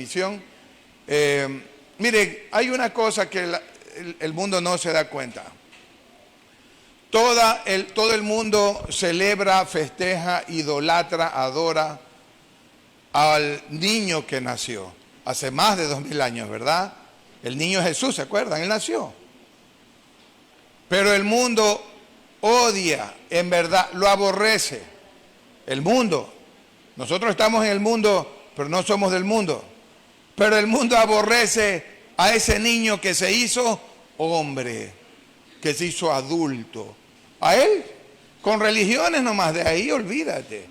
transmisión. Miren, hay una cosa que el mundo no se da cuenta. Todo el mundo celebra, festeja, idolatra, adora al niño que nació hace más de 2000 años, ¿verdad? El niño Jesús, ¿se acuerdan? Él nació. Pero el mundo odia, en verdad, lo aborrece. El mundo. Nosotros estamos en el mundo, pero no somos del mundo. Pero el mundo aborrece a ese niño que se hizo hombre, que se hizo adulto. A él, con religiones nomás, de ahí olvídate.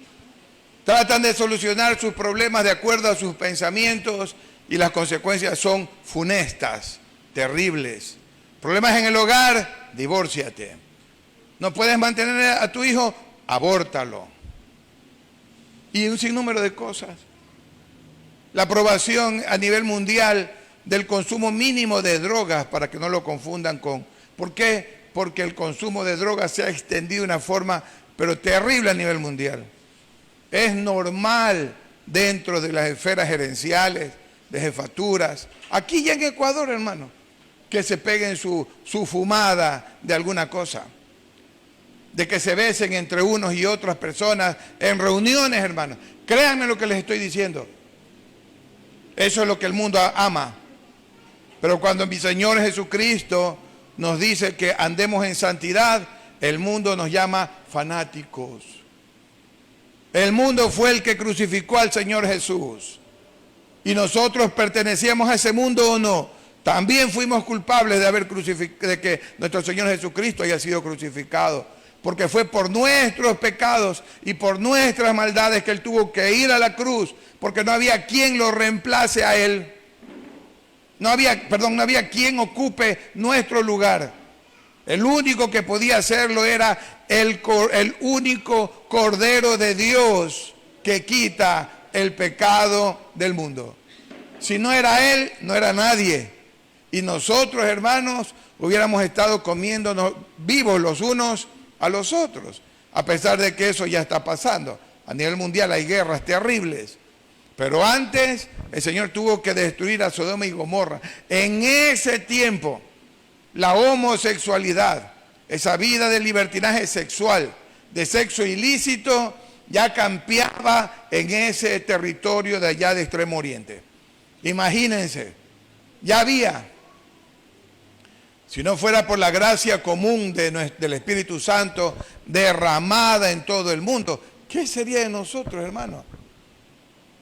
Tratan de solucionar sus problemas de acuerdo a sus pensamientos y las consecuencias son funestas, terribles. Problemas en el hogar, divórciate. No puedes mantener a tu hijo, abórtalo. Y un sinnúmero de cosas. La aprobación a nivel mundial del consumo mínimo de drogas, para que no lo confundan con... ¿Por qué? Porque el consumo de drogas se ha extendido de una forma, pero terrible a nivel mundial. Es normal dentro de las esferas gerenciales, de jefaturas, aquí y en Ecuador, hermano, que se peguen su fumada de alguna cosa, de que se besen entre unos y otras personas en reuniones, hermano. Créanme lo que les estoy diciendo. Eso es lo que el mundo ama. Pero cuando mi Señor Jesucristo nos dice que andemos en santidad, el mundo nos llama fanáticos. El mundo fue el que crucificó al Señor Jesús. ¿Y nosotros pertenecíamos a ese mundo o no? También fuimos culpables de que nuestro Señor Jesucristo haya sido crucificado. Porque fue por nuestros pecados y por nuestras maldades que Él tuvo que ir a la cruz. Porque no había quien lo reemplace a Él. No había quien ocupe nuestro lugar. El único que podía hacerlo era el único Cordero de Dios que quita el pecado del mundo. Si no era Él, no era nadie. Y nosotros, hermanos, hubiéramos estado comiéndonos vivos los unos a los otros. A pesar de que eso ya está pasando. A nivel mundial hay guerras terribles. Pero antes el Señor tuvo que destruir a Sodoma y Gomorra. En ese tiempo, la homosexualidad, esa vida de libertinaje sexual, de sexo ilícito, ya campeaba en ese territorio de allá de Extremo Oriente. Imagínense, ya había, si no fuera por la gracia común del Espíritu Santo derramada en todo el mundo, ¿qué sería de nosotros, hermanos?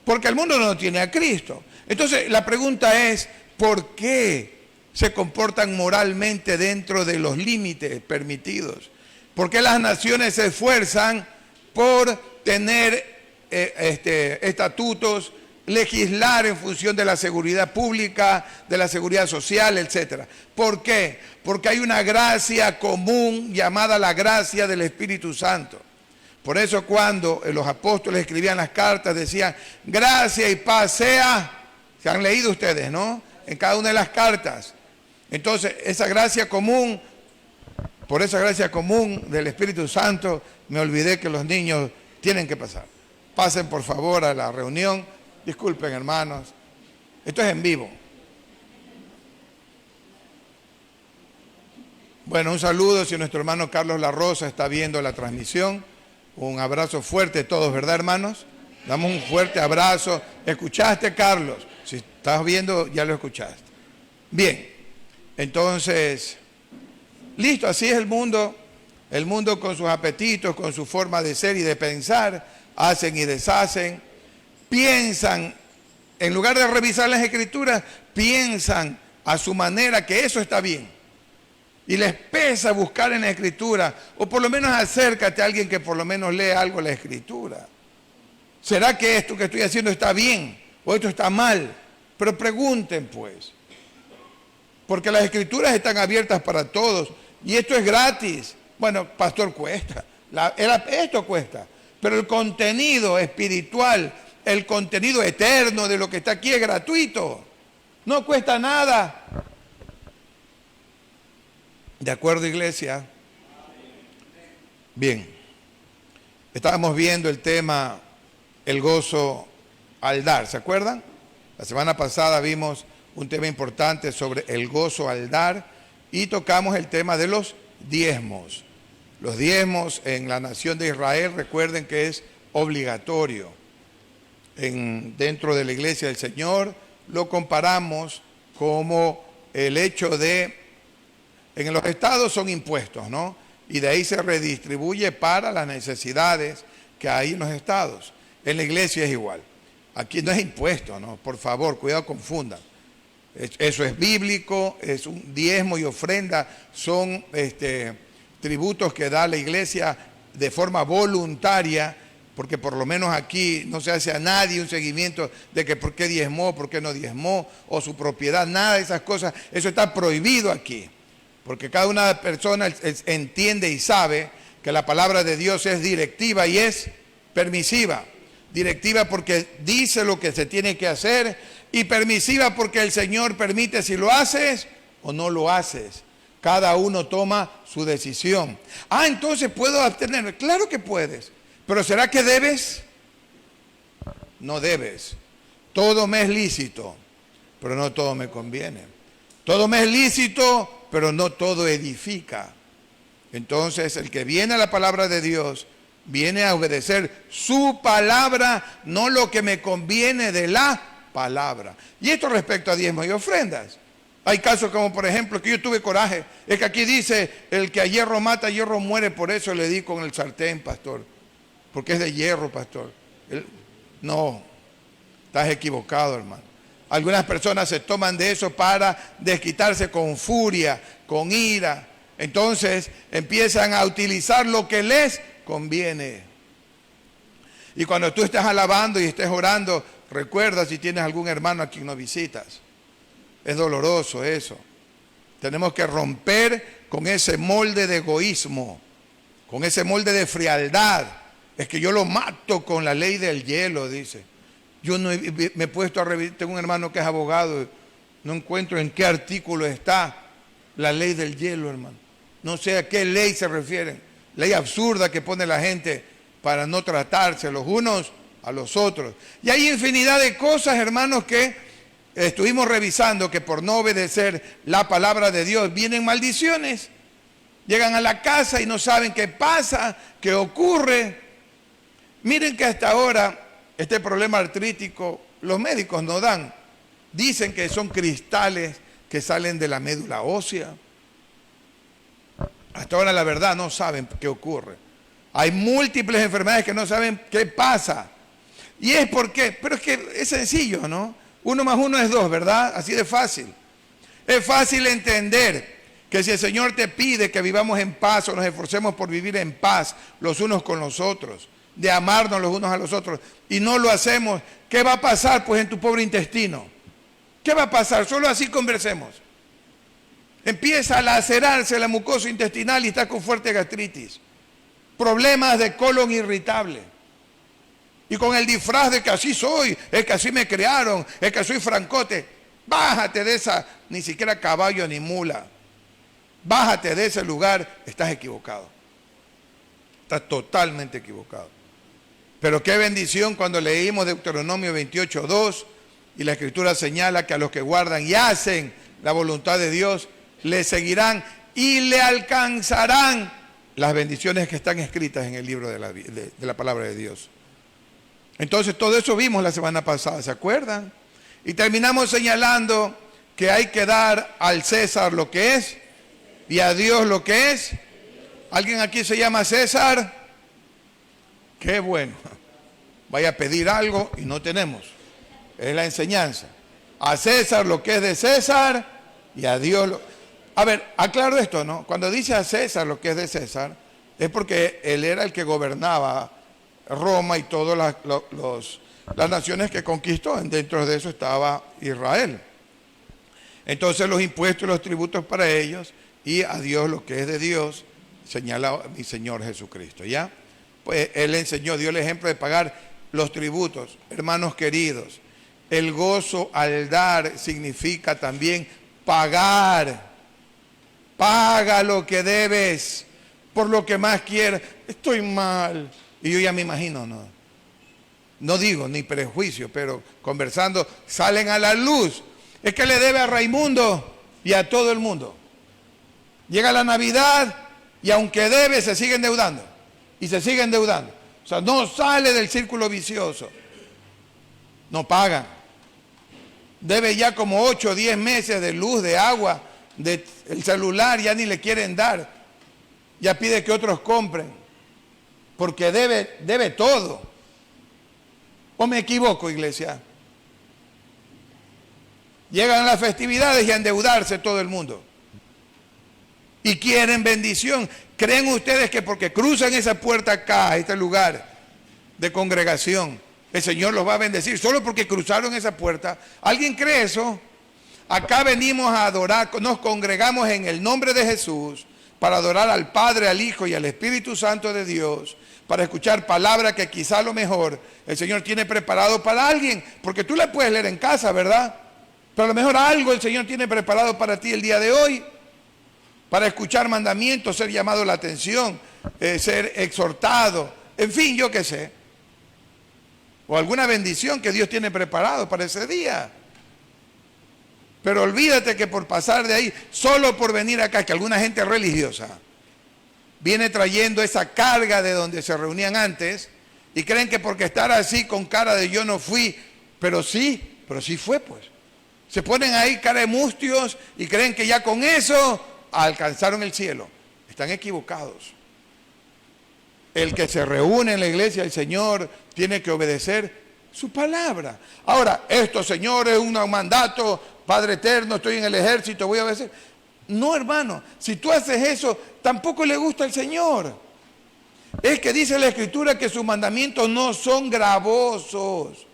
Porque el mundo no tiene a Cristo. Entonces la pregunta es, ¿por qué se comportan moralmente dentro de los límites permitidos? ¿Por qué las naciones se esfuerzan por tener estatutos, legislar en función de la seguridad pública, de la seguridad social, etcétera? ¿Por qué? Porque hay una gracia común llamada la gracia del Espíritu Santo. Por eso cuando los apóstoles escribían las cartas decían, gracia y paz sea, se han leído ustedes, ¿no? En cada una de las cartas. Entonces, esa gracia común, por esa gracia común del Espíritu Santo, me olvidé que los niños tienen que pasar. Pasen por favor a la reunión. Disculpen, hermanos. Esto es en vivo. Bueno, un saludo si nuestro hermano Carlos La Rosa está viendo la transmisión. Un abrazo fuerte a todos, ¿verdad, hermanos? Damos un fuerte abrazo. ¿Escuchaste, Carlos? Si estás viendo, ya lo escuchaste. Bien, entonces, listo, así es el mundo. El mundo con sus apetitos, con su forma de ser y de pensar, hacen y deshacen. Piensan, en lugar de revisar las Escrituras, piensan a su manera que eso está bien. Y les pesa buscar en la Escritura, o por lo menos acércate a alguien que por lo menos lee algo de la Escritura. ¿Será que esto que estoy haciendo está bien o esto está mal? Pero pregunten pues, porque las Escrituras están abiertas para todos y esto es gratis. Bueno, pastor, cuesta, esto cuesta, pero el contenido espiritual, el contenido eterno de lo que está aquí es gratuito, no cuesta nada. ¿De acuerdo, iglesia? Bien. Estábamos viendo el tema, el gozo al dar, ¿se acuerdan? La semana pasada vimos un tema importante sobre el gozo al dar y tocamos el tema de los diezmos. Los diezmos en la nación de Israel, recuerden que es obligatorio. Dentro de la iglesia del Señor lo comparamos como el hecho de, en los estados son impuestos, ¿no? Y de ahí se redistribuye para las necesidades que hay en los estados. En la iglesia es igual. Aquí no es impuesto, ¿no? Por favor, cuidado, confundan. Eso es bíblico, es un diezmo y ofrenda, son tributos que da la iglesia de forma voluntaria, porque por lo menos aquí no se hace a nadie un seguimiento de que por qué diezmó, por qué no diezmó, o su propiedad, nada de esas cosas. Eso está prohibido aquí, porque cada una de las personas entiende y sabe que la palabra de Dios es directiva y es permisiva. Directiva porque dice lo que se tiene que hacer y permisiva porque el Señor permite si lo haces o no lo haces. Cada uno toma su decisión. Entonces puedo abstenerme. Claro que puedes, pero ¿será que debes? No debes. Todo me es lícito, pero no todo me conviene. Todo me es lícito, pero no todo edifica. Entonces el que viene a la palabra de Dios viene a obedecer su palabra, no lo que me conviene de la palabra. Y esto respecto a diezmos y ofrendas. Hay casos como, por ejemplo, que yo tuve coraje. Es que aquí dice, el que a hierro mata, a hierro muere. Por eso le di con el sartén, pastor. Porque es de hierro, pastor. No, estás equivocado, hermano. Algunas personas se toman de eso para desquitarse con furia, con ira. Entonces empiezan a utilizar lo que les conviene. Y cuando tú estés alabando y estés orando, recuerda si tienes algún hermano a quien no visitas. Es doloroso eso. Tenemos que romper con ese molde de egoísmo, con ese molde de frialdad. Es que yo lo mato con la ley del hielo, dice. Yo no me he puesto a revisar, tengo un hermano que es abogado, no encuentro en qué artículo está la ley del hielo, hermano. No sé a qué ley se refieren. Ley absurda que pone la gente para no tratarse los unos a los otros. Y hay infinidad de cosas, hermanos, que estuvimos revisando, que por no obedecer la palabra de Dios vienen maldiciones. Llegan a la casa y no saben qué pasa, qué ocurre. Miren que hasta ahora este problema artrítico, los médicos no dan. Dicen que son cristales que salen de la médula ósea. Hasta ahora la verdad no saben qué ocurre. Hay múltiples enfermedades que no saben qué pasa. Y es porque, pero es que es sencillo, ¿no? 1 más 1 es 2, ¿verdad? Así de fácil. Es fácil entender que si el Señor te pide que vivamos en paz o nos esforcemos por vivir en paz los unos con los otros, de amarnos los unos a los otros, y no lo hacemos, ¿qué va a pasar pues en tu pobre intestino? ¿Qué va a pasar? Solo así conversemos. Empieza a lacerarse la mucosa intestinal y está con fuerte gastritis. Problemas de colon irritable. Y con el disfraz de que así soy, es que así me crearon, es que soy francote. Bájate de esa, ni siquiera caballo ni mula. Bájate de ese lugar, estás equivocado. Estás totalmente equivocado. Pero qué bendición cuando leímos Deuteronomio 28:2 y la Escritura señala que a los que guardan y hacen la voluntad de Dios, le seguirán y le alcanzarán las bendiciones que están escritas en el libro de la palabra de Dios. Entonces todo eso vimos la semana pasada, ¿se acuerdan? Y terminamos señalando que hay que dar al César lo que es y a Dios lo que es. ¿Alguien aquí se llama César? Qué bueno. Vaya a pedir algo y no tenemos. Es la enseñanza. A César lo que es de César y a Dios lo... A ver, aclaro esto, ¿no? Cuando dice a César lo que es de César, es porque él era el que gobernaba Roma y todas las naciones que conquistó. Dentro de eso estaba Israel. Entonces los impuestos y los tributos para ellos y a Dios lo que es de Dios, señala mi Señor Jesucristo, ¿ya? Pues Él enseñó, dio el ejemplo de pagar los tributos. Hermanos queridos, el gozo al dar significa también pagar. Paga lo que debes por lo que más quieras. Estoy mal. Y yo ya me imagino, ¿no? no digo ni prejuicio, pero conversando, salen a la luz. Es que le debe a Raimundo y a todo el mundo. Llega la Navidad y aunque debe, se sigue endeudando. Y se sigue endeudando. O sea, no sale del círculo vicioso. No pagan. Debe ya como 8 o 10 meses de luz, de agua, el celular ya ni le quieren dar. Ya pide que otros compren. Porque debe todo. ¿O me equivoco, iglesia? Llegan las festividades y a endeudarse todo el mundo. Y quieren bendición. ¿Creen ustedes que porque cruzan esa puerta acá, a este lugar de congregación, el Señor los va a bendecir? Solo porque cruzaron esa puerta. ¿Alguien cree eso? Acá venimos a adorar, nos congregamos en el nombre de Jesús para adorar al Padre, al Hijo y al Espíritu Santo de Dios, para escuchar palabras que quizá a lo mejor el Señor tiene preparado para alguien, porque tú la puedes leer en casa, ¿verdad? Pero a lo mejor algo el Señor tiene preparado para ti el día de hoy, para escuchar mandamientos, ser llamado la atención, ser exhortado, en fin, yo qué sé. O alguna bendición que Dios tiene preparado para ese día. Pero olvídate que por pasar de ahí, solo por venir acá, que alguna gente religiosa viene trayendo esa carga de donde se reunían antes y creen que porque estar así con cara de yo no fui, pero sí fue pues. Se ponen ahí cara de mustios y creen que ya con eso alcanzaron el cielo. Están equivocados. El que se reúne en la iglesia del Señor tiene que obedecer su palabra. Ahora, esto, Señor, es un mandato, Padre eterno, estoy en el ejército, voy a obedecer. No, hermano, si tú haces eso, tampoco le gusta al Señor. Es que dice la Escritura que sus mandamientos no son gravosos.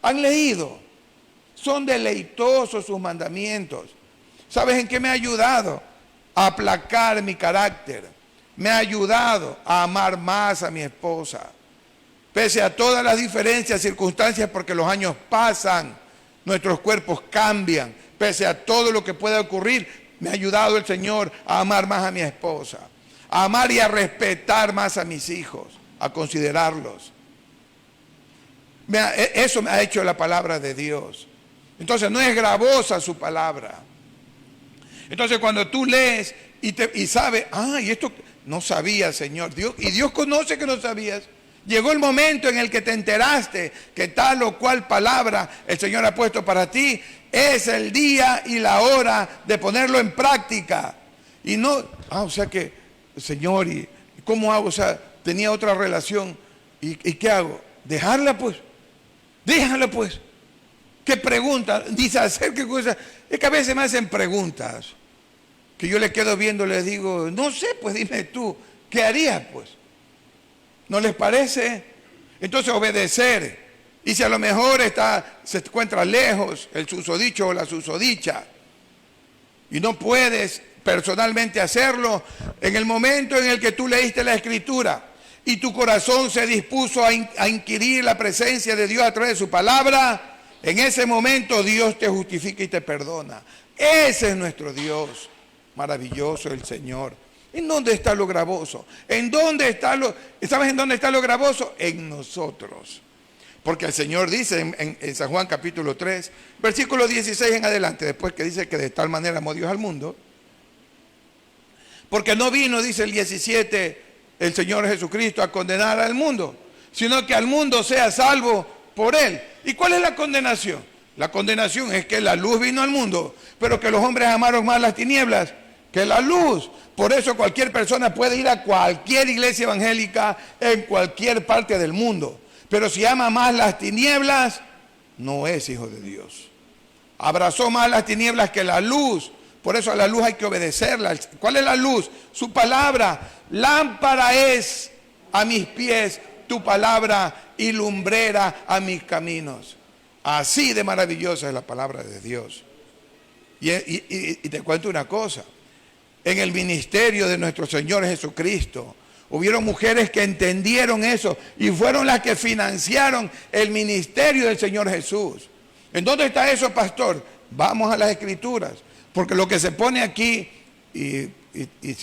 ¿Han leído? Son deleitosos sus mandamientos. ¿Sabes en qué me ha ayudado? A aplacar mi carácter. Me ha ayudado a amar más a mi esposa. Pese a todas las diferencias, circunstancias, porque los años pasan, nuestros cuerpos cambian. Pese a todo lo que pueda ocurrir, me ha ayudado el Señor a amar más a mi esposa. A amar y a respetar más a mis hijos. A considerarlos. Eso me ha hecho la palabra de Dios. Entonces no es gravosa su palabra. Entonces cuando tú lees y sabes, y esto no sabía, Señor, Dios, y Dios conoce que no sabías. Llegó el momento en el que te enteraste que tal o cual palabra el Señor ha puesto para ti. Es el día y la hora de ponerlo en práctica. Y no, o sea que, Señor, ¿y cómo hago? O sea, tenía otra relación. ¿Y qué hago? Dejarla pues. Déjala pues. ¿Qué pregunta? Dice hacer qué cosa. Es que a veces me hacen preguntas que yo le quedo viendo, les digo, no sé, pues dime tú, ¿qué harías pues? ¿No les parece? Entonces obedecer. Y si a lo mejor se encuentra lejos el susodicho o la susodicha y no puedes personalmente hacerlo, en el momento en el que tú leíste la Escritura y tu corazón se dispuso a inquirir la presencia de Dios a través de su palabra, en ese momento Dios te justifica y te perdona. Ese es nuestro Dios. Maravilloso el Señor. ¿En dónde está lo gravoso? ¿Sabes en dónde está lo gravoso? En nosotros. Porque el Señor dice en San Juan capítulo 3, versículo 16 en adelante, después que dice que de tal manera amó Dios al mundo, porque no vino, dice el 17, el Señor Jesucristo a condenar al mundo, sino que al mundo sea salvo por Él. ¿Y cuál es la condenación? La condenación es que la luz vino al mundo, pero que los hombres amaron más las tinieblas que la luz. Por eso cualquier persona puede ir a cualquier iglesia evangélica en cualquier parte del mundo. Pero si ama más las tinieblas, no es hijo de Dios. Abrazó más las tinieblas que la luz. Por eso a la luz hay que obedecerla. ¿Cuál es la luz? Su palabra. Lámpara es a mis pies tu palabra y lumbrera a mis caminos. Así de maravillosa es la palabra de Dios. Y te cuento una cosa. En el ministerio de nuestro Señor Jesucristo, hubieron mujeres que entendieron eso y fueron las que financiaron el ministerio del Señor Jesús. ¿En dónde está eso, pastor? Vamos a las Escrituras. Porque lo que se pone aquí, y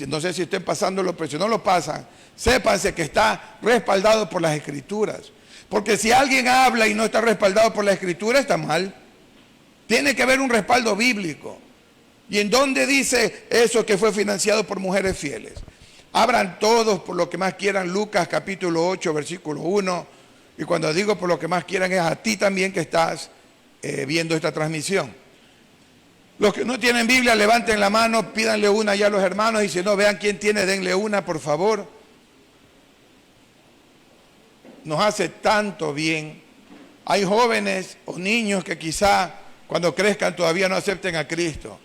no sé si estén pasándolo, pero si no lo pasan, sépanse que está respaldado por las Escrituras. Porque si alguien habla y no está respaldado por la Escritura, está mal. Tiene que haber un respaldo bíblico. ¿Y en dónde dice eso que fue financiado por mujeres fieles? Abran todos por lo que más quieran Lucas capítulo 8, versículo 1. Y cuando digo por lo que más quieran es a ti también que estás viendo esta transmisión. Los que no tienen Biblia, levanten la mano, pídanle una ya a los hermanos. Y si no, vean quién tiene, denle una, por favor. Nos hace tanto bien. Hay jóvenes o niños que quizá cuando crezcan todavía no acepten a Cristo.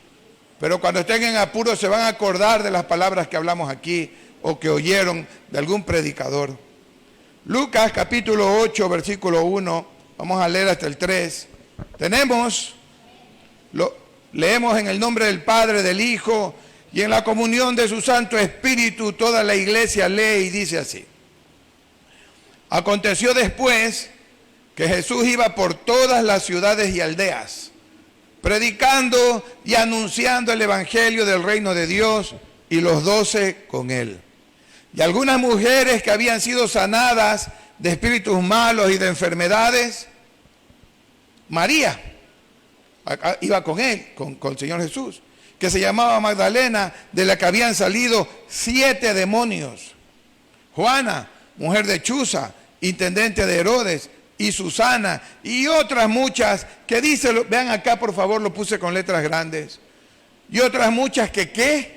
Pero cuando estén en apuro se van a acordar de las palabras que hablamos aquí o que oyeron de algún predicador. Lucas capítulo 8, versículo 1, vamos a leer hasta el 3. Leemos en el nombre del Padre, del Hijo y en la comunión de su Santo Espíritu. Toda la iglesia lee y dice así. Aconteció después que Jesús iba por todas las ciudades y aldeas, predicando y anunciando el evangelio del reino de Dios, y los 12 con él. Y algunas mujeres que habían sido sanadas de espíritus malos y de enfermedades, María iba con él, con el Señor Jesús, que se llamaba Magdalena, de la que habían salido 7 demonios. Juana, mujer de Chuza, intendente de Herodes, y Susana, y otras muchas que dice, vean acá por favor, lo puse con letras grandes, y otras muchas que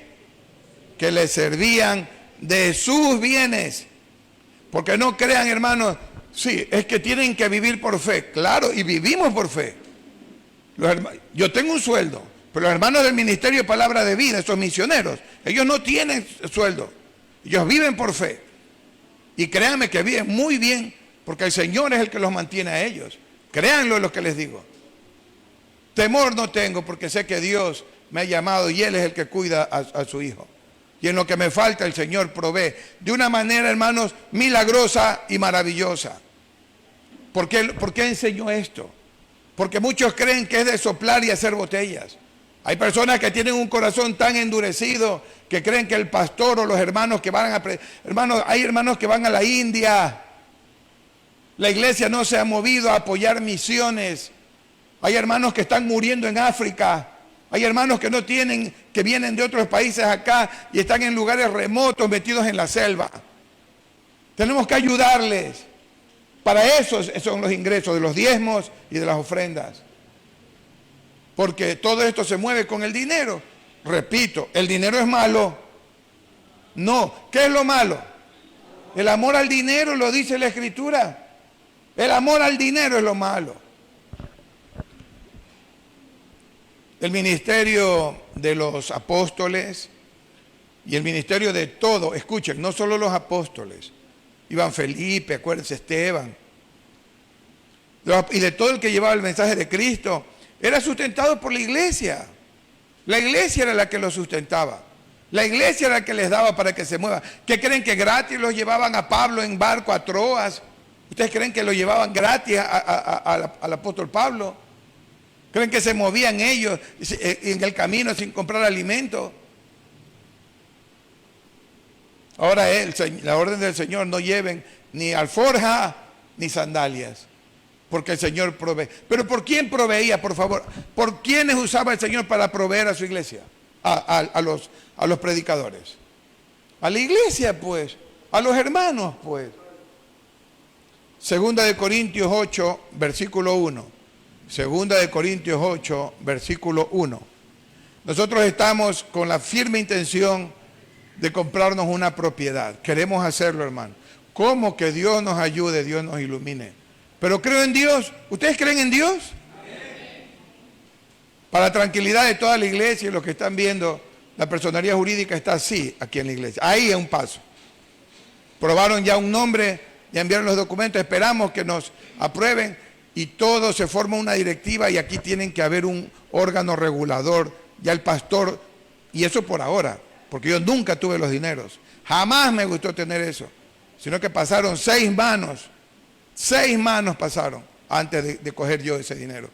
le servían de sus bienes. Porque no crean, hermanos, sí, es que tienen que vivir por fe, claro, y vivimos por fe. Yo tengo un sueldo, pero los hermanos del Ministerio de Palabra de Vida, esos misioneros, ellos no tienen sueldo, ellos viven por fe, y créanme que viven muy bien, porque el Señor es el que los mantiene a ellos. Créanlo lo que les digo. Temor no tengo, porque sé que Dios me ha llamado y Él es el que cuida a su hijo. Y en lo que me falta el Señor provee de una manera, hermanos, milagrosa y maravillosa. ¿Por qué enseño esto? Porque muchos creen que es de soplar y hacer botellas. Hay personas que tienen un corazón tan endurecido que creen que el pastor o los hermanos que van a... Hermanos, hay hermanos que van a la India. La iglesia no se ha movido a apoyar misiones. Hay hermanos que están muriendo en África. Hay hermanos que no tienen, que vienen de otros países acá y están en lugares remotos, metidos en la selva. Tenemos que ayudarles. Para eso son los ingresos de los diezmos y de las ofrendas. Porque todo esto se mueve con el dinero. Repito, ¿el dinero es malo? No. ¿Qué es lo malo? El amor al dinero, lo dice la Escritura. El amor al dinero es lo malo. El ministerio de los apóstoles y el ministerio de todo, escuchen, no solo los apóstoles, iban Felipe, acuérdense, Esteban, y de todo el que llevaba el mensaje de Cristo, era sustentado por la iglesia. La iglesia era la que los sustentaba. La iglesia era la que les daba para que se muevan. ¿Qué creen que gratis los llevaban a Pablo en barco a Troas? ¿Ustedes creen que lo llevaban gratis al apóstol Pablo? ¿Creen que se movían ellos en el camino sin comprar alimento? Ahora la orden del Señor: no lleven ni alforja ni sandalias, porque el Señor provee. ¿Pero por quién proveía, por favor? ¿Por quiénes usaba el Señor para proveer a su iglesia? A los predicadores. A la iglesia, pues. A los hermanos, pues. Segunda de Corintios 8, versículo 1. Segunda de Corintios 8, versículo 1. Nosotros estamos con la firme intención de comprarnos una propiedad. Queremos hacerlo, hermano. ¿Cómo? Que Dios nos ayude, Dios nos ilumine. Pero creo en Dios. ¿Ustedes creen en Dios? Amén. Para la tranquilidad de toda la iglesia y los que están viendo, la personería jurídica está así aquí en la iglesia. Ahí es un paso. Probaron ya un nombre, ya enviaron los documentos, esperamos que nos aprueben y todo se forma una directiva y aquí tienen que haber un órgano regulador, ya el pastor, y eso por ahora, porque yo nunca tuve los dineros. Jamás me gustó tener eso, sino que pasaron 6 manos. 6 manos pasaron antes de coger yo ese dinero.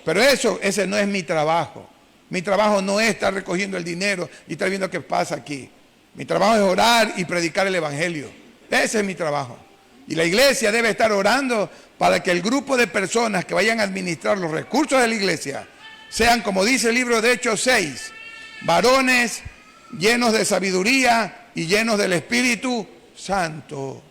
Pero ese no es mi trabajo. Mi trabajo no es estar recogiendo el dinero y estar viendo qué pasa aquí. Mi trabajo es orar y predicar el evangelio. Ese es mi trabajo. Y la iglesia debe estar orando para que el grupo de personas que vayan a administrar los recursos de la iglesia sean, como dice el libro de Hechos 6, varones llenos de sabiduría y llenos del Espíritu Santo.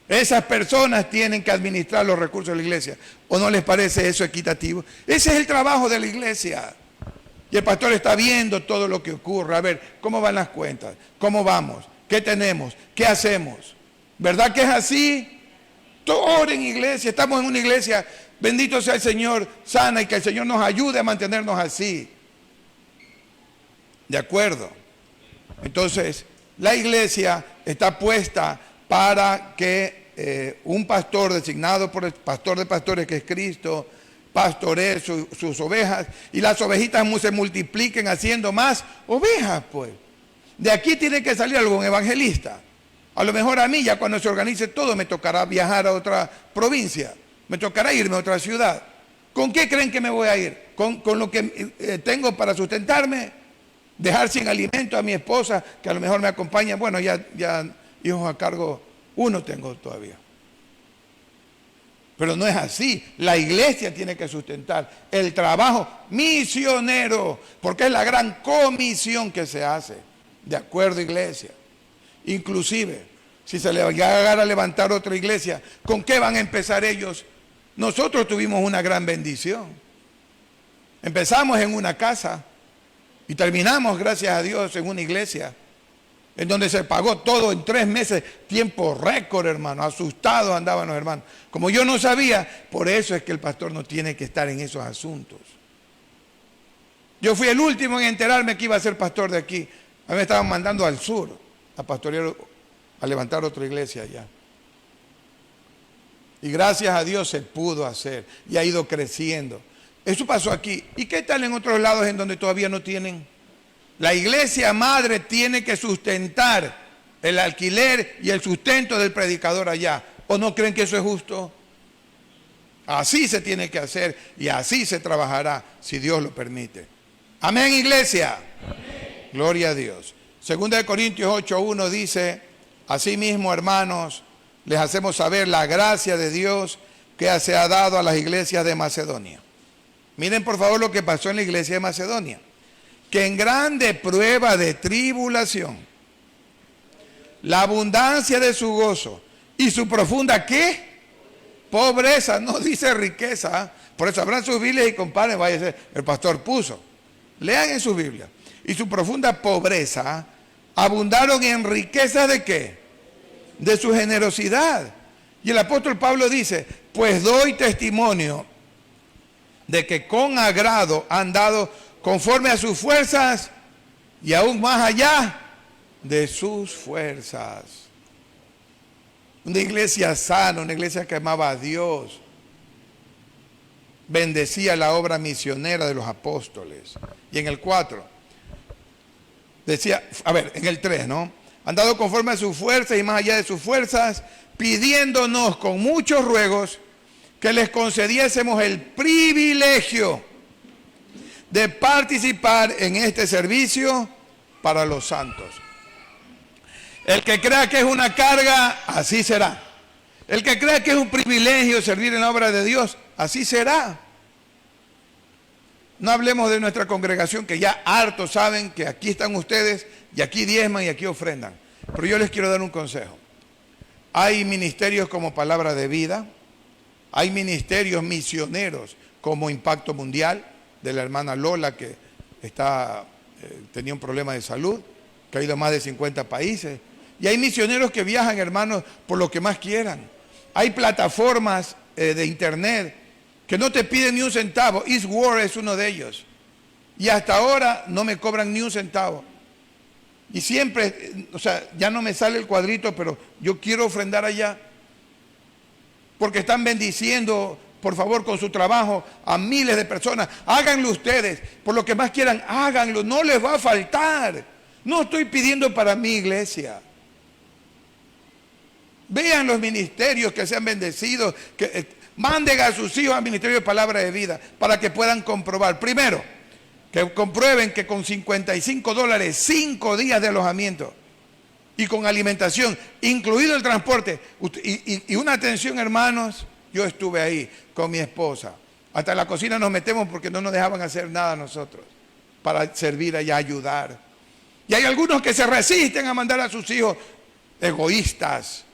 Esas personas tienen que administrar los recursos de la iglesia. ¿O no les parece eso equitativo? Ese es el trabajo de la iglesia. Y el pastor está viendo todo lo que ocurre. A ver, ¿cómo van las cuentas? ¿Cómo vamos? ¿Qué tenemos? ¿Qué hacemos? ¿Verdad que es así? Oren, iglesia. Estamos en una iglesia, bendito sea el Señor, sana, y que el Señor nos ayude a mantenernos así. ¿De acuerdo? Entonces, la iglesia está puesta para que un pastor designado por el pastor de pastores, que es Cristo, pastoree sus ovejas, y las ovejitas se multipliquen haciendo más ovejas, pues. De aquí tiene que salir algún evangelista. A lo mejor a mí, ya cuando se organice todo, me tocará viajar a otra provincia, me tocará irme a otra ciudad. ¿Con qué creen que me voy a ir? ¿Con lo que tengo para sustentarme? ¿Dejar sin alimento a mi esposa, que a lo mejor me acompaña? Bueno, ya hijos a cargo, uno tengo todavía. Pero no es así. La iglesia tiene que sustentar el trabajo misionero, porque es la gran comisión que se hace. De acuerdo, iglesia. Inclusive, si se le va a levantar otra iglesia, ¿con qué van a empezar ellos? Nosotros tuvimos una gran bendición. Empezamos en una casa y terminamos, gracias a Dios, en una iglesia, en donde se pagó todo en 3 meses, tiempo récord, hermano. Asustados andaban los hermanos. Como yo no sabía, por eso es que el pastor no tiene que estar en esos asuntos. Yo fui el último en enterarme que iba a ser pastor de aquí. A mí me estaban mandando al sur a pastorear, a levantar otra iglesia allá. Y gracias a Dios se pudo hacer y ha ido creciendo. Eso pasó aquí. ¿Y qué tal en otros lados en donde todavía no tienen? La iglesia madre tiene que sustentar el alquiler y el sustento del predicador allá. ¿O no creen que eso es justo? Así se tiene que hacer y así se trabajará, si Dios lo permite. Amén, iglesia. Amén. Gloria a Dios. Segunda de Corintios 8:1 dice: asimismo, hermanos, les hacemos saber la gracia de Dios que se ha dado a las iglesias de Macedonia. Miren por favor lo que pasó en la iglesia de Macedonia. Que en grande prueba de tribulación, la abundancia de su gozo y su profunda, ¿qué? Pobreza, no dice riqueza. Por eso abran sus Biblias y comparen, vaya a ser, el pastor puso. Lean en su Biblia. Y su profunda pobreza abundaron en riqueza ¿de qué? De su generosidad. Y el apóstol Pablo dice: pues doy testimonio de que con agrado han dado conforme a sus fuerzas y aún más allá de sus fuerzas. Una iglesia sana, una iglesia que amaba a Dios, bendecía la obra misionera de los apóstoles. Y en el 4 decía, a ver, en el 3, ¿no? Han dado conforme a sus fuerzas y más allá de sus fuerzas, pidiéndonos con muchos ruegos que les concediésemos el privilegio de participar en este servicio para los santos. El que crea que es una carga, así será. El que crea que es un privilegio servir en la obra de Dios, así será. No hablemos de nuestra congregación, que ya hartos saben que aquí están ustedes y aquí diezman y aquí ofrendan. Pero yo les quiero dar un consejo. Hay ministerios como Palabra de Vida, hay ministerios misioneros como Impacto Mundial, de la hermana Lola, que tenía un problema de salud, que ha ido a más de 50 países. Y hay misioneros que viajan, hermanos, por lo que más quieran. Hay plataformas de internet que no te piden ni un centavo. East World es uno de ellos. Y hasta ahora no me cobran ni un centavo. Y siempre, o sea, ya no me sale el cuadrito, pero yo quiero ofrendar allá. Porque están bendiciendo, por favor, con su trabajo a miles de personas. Háganlo ustedes, por lo que más quieran, háganlo, no les va a faltar. No estoy pidiendo para mi iglesia. Vean los ministerios que se han bendecido, que manden a sus hijos al ministerio de Palabra de Vida para que puedan comprobar. Primero, que comprueben que con $55, 5 días de alojamiento y con alimentación, incluido el transporte. Y una atención, hermanos, yo estuve ahí con mi esposa. Hasta en la cocina nos metemos porque no nos dejaban hacer nada nosotros para servir allá, ayudar. Y hay algunos que se resisten a mandar a sus hijos, egoístas.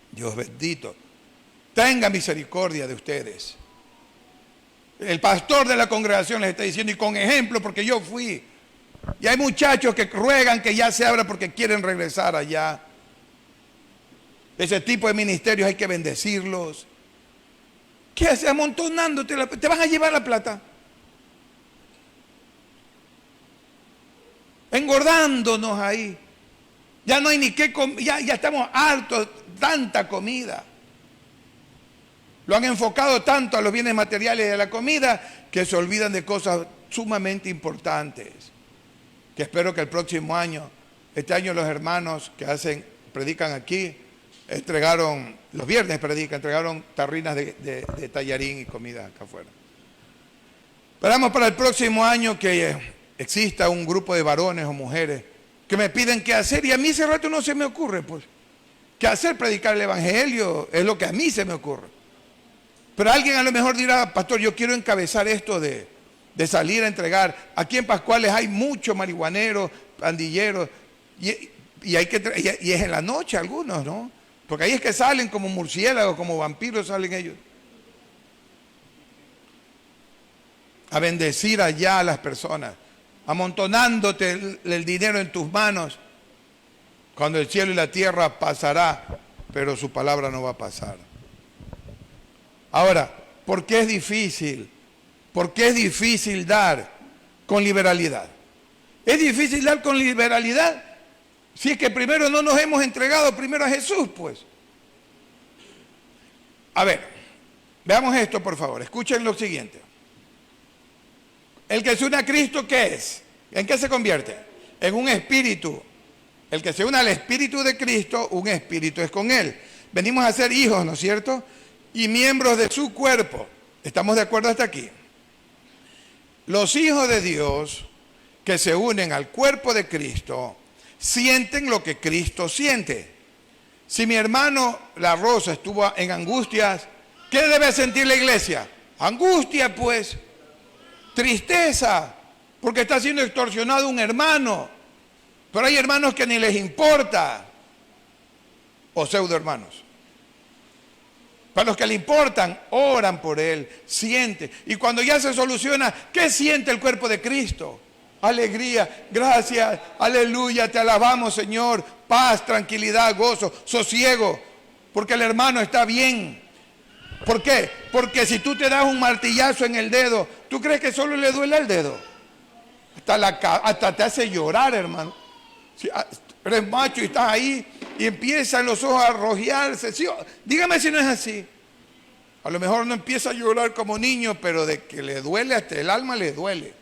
Dios bendito, tenga misericordia de ustedes. El pastor de la congregación les está diciendo, y con ejemplo, porque yo fui. Y hay muchachos que ruegan que ya se abra porque quieren regresar allá. Ese tipo de ministerios hay que bendecirlos. ¿Qué haces amontonándote? ¿Te van a llevar la plata? Engordándonos ahí. Ya no hay ni qué comer, ya estamos hartos de tanta comida. Lo han enfocado tanto a los bienes materiales y a la comida que se olvidan de cosas sumamente importantes. Que espero que el próximo año, este año los hermanos que predican aquí, los viernes entregaron tarrinas de tallarín y comida acá afuera. Esperamos para el próximo año que exista un grupo de varones o mujeres que me piden qué hacer, y a mí ese rato no se me ocurre, pues. ¿Qué hacer? Predicar el evangelio, es lo que a mí se me ocurre. Pero alguien a lo mejor dirá, pastor, yo quiero encabezar esto de salir a entregar. Aquí en Pascuales hay muchos marihuaneros, pandilleros, y es en la noche algunos, ¿no? Porque ahí es que salen como murciélagos, como vampiros salen ellos. A bendecir allá a las personas, amontonándote el dinero en tus manos, cuando el cielo y la tierra pasará, pero su palabra no va a pasar. Ahora, ¿por qué es difícil? ¿Por qué es difícil dar con liberalidad? Es difícil dar con liberalidad si es que primero no nos hemos entregado primero a Jesús, pues. A ver, veamos esto, por favor. Escuchen lo siguiente. El que se une a Cristo, ¿qué es? ¿En qué se convierte? En un espíritu. El que se une al espíritu de Cristo, un espíritu es con él. Venimos a ser hijos, ¿no es cierto? Y miembros de su cuerpo. ¿Estamos de acuerdo hasta aquí? Los hijos de Dios que se unen al cuerpo de Cristo sienten lo que Cristo siente. Si mi hermano La Rosa estuvo en angustias, ¿qué debe sentir la iglesia? Angustia, pues. Tristeza, porque está siendo extorsionado un hermano. Pero hay hermanos que ni les importa. O pseudo hermanos. Para los que le importan, oran por él, sienten. Y cuando ya se soluciona, ¿qué siente el cuerpo de Cristo? Alegría, gracias, aleluya, te alabamos, Señor. Paz, tranquilidad, gozo, sosiego. Porque el hermano está bien. ¿Por qué? Porque si tú te das un martillazo en el dedo, ¿tú crees que solo le duele el dedo? Hasta te hace llorar, hermano. Si eres macho y estás ahí y empiezan los ojos a rojearse. ¿Sí? Dígame si no es así. A lo mejor no empieza a llorar como niño, pero de que le duele, hasta el alma le duele.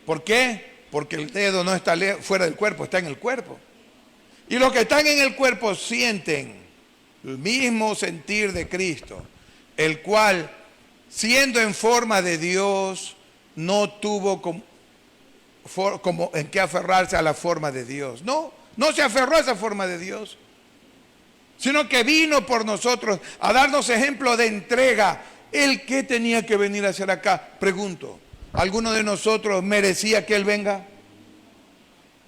¿Por qué? Porque el dedo no está fuera del cuerpo, está en el cuerpo. Y los que están en el cuerpo sienten el mismo sentir de Cristo, el cual, siendo en forma de Dios, no tuvo como en qué aferrarse a la forma de Dios. No se aferró a esa forma de Dios, sino que vino por nosotros a darnos ejemplo de entrega. ¿Él qué tenía que venir a hacer acá? Pregunto, ¿alguno de nosotros merecía que Él venga?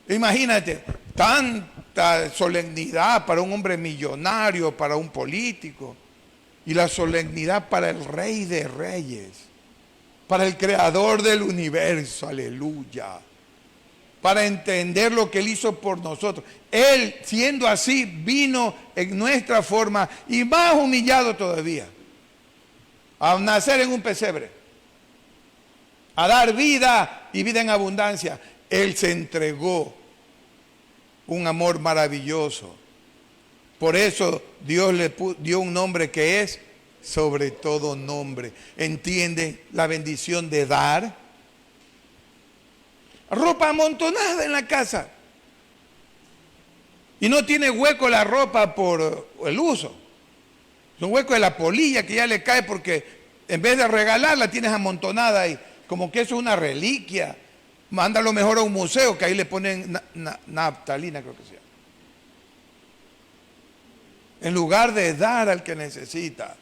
Imagínate, tanta solemnidad para un hombre millonario, para un político, y la solemnidad para el Rey de Reyes, para el Creador del universo, aleluya, para entender lo que Él hizo por nosotros. Él, siendo así, vino en nuestra forma y más humillado todavía, a nacer en un pesebre, a dar vida y vida en abundancia. Él se entregó, un amor maravilloso. Por eso Dios le dio un nombre que es sobre todo nombre. ¿Entiende la bendición de dar? Ropa amontonada en la casa. Y no tiene hueco la ropa por el uso. Es un hueco de la polilla que ya le cae porque en vez de regalarla tienes amontonada ahí. Como que eso es una reliquia. mándalo mejor a un museo, que ahí le ponen naftalina, creo que sea. En lugar de dar al que necesita.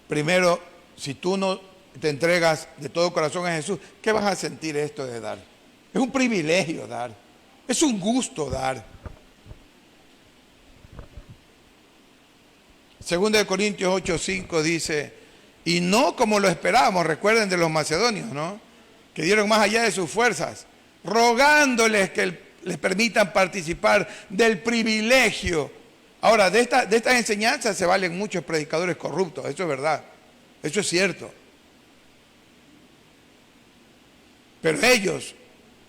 Primero, si tú no te entregas de todo corazón a Jesús, ¿qué vas a sentir esto de dar? Es un privilegio dar. Es un gusto dar. Segunda de Corintios 8:5 dice, y no como lo esperábamos, recuerden de los macedonios, ¿no? Que dieron más allá de sus fuerzas, rogándoles que les permitan participar del privilegio. Ahora, de estas enseñanzas se valen muchos predicadores corruptos, eso es verdad, eso es cierto. Pero ellos,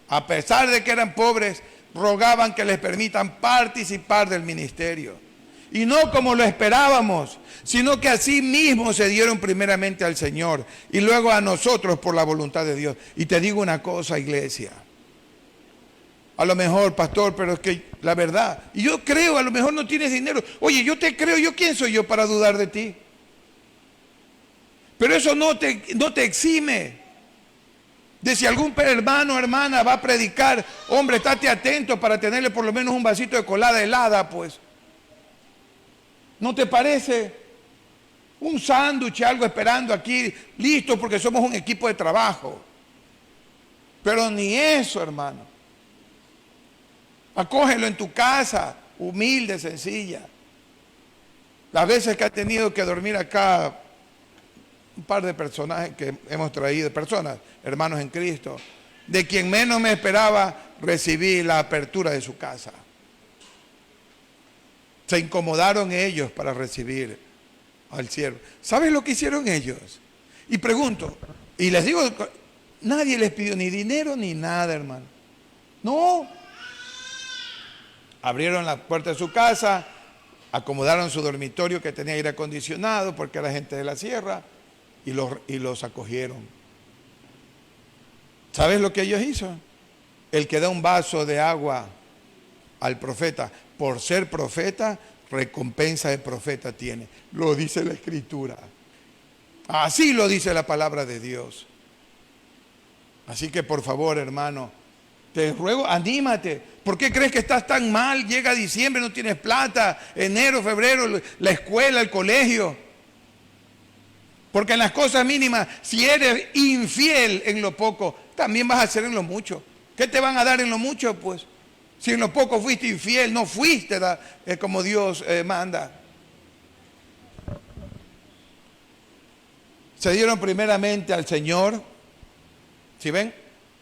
a pesar de que eran pobres, rogaban que les permitan participar del ministerio. Y no como lo esperábamos, sino que así mismo se dieron primeramente al Señor y luego a nosotros por la voluntad de Dios. Y te digo una cosa, iglesia. A lo mejor, pastor, pero es que la verdad, y yo creo, a lo mejor no tienes dinero. Oye, yo te creo, ¿yo quién soy yo para dudar de ti? Pero eso no te exime de si algún hermano o hermana va a predicar, hombre, estate atento para tenerle por lo menos un vasito de colada helada, pues. ¿No te parece? Un sándwich, algo esperando aquí, listo, porque somos un equipo de trabajo. Pero ni eso, hermano. Acógelo en tu casa, humilde, sencilla. Las veces que has tenido que dormir acá, un par de personajes que hemos traído, personas, hermanos en Cristo, de quien menos me esperaba, recibí la apertura de su casa. Se incomodaron ellos para recibir al siervo. ¿Sabes lo que hicieron ellos? Y pregunto, y les digo, nadie les pidió ni dinero ni nada, hermano. No. Abrieron la puerta de su casa, acomodaron su dormitorio que tenía aire acondicionado porque era gente de la sierra y los acogieron. ¿Sabes lo que ellos hizo? El que da un vaso de agua al profeta, por ser profeta, recompensa de profeta tiene. Lo dice la Escritura. Así lo dice la palabra de Dios. Así que por favor, hermano, te ruego, anímate. ¿Por qué crees que estás tan mal? Llega diciembre, no tienes plata, enero, febrero, la escuela, el colegio. Porque en las cosas mínimas, si eres infiel en lo poco, también vas a ser en lo mucho. ¿Qué te van a dar en lo mucho? Pues, si en lo poco fuiste infiel, no fuiste como Dios manda. Se dieron primeramente al Señor. ¿Sí ven?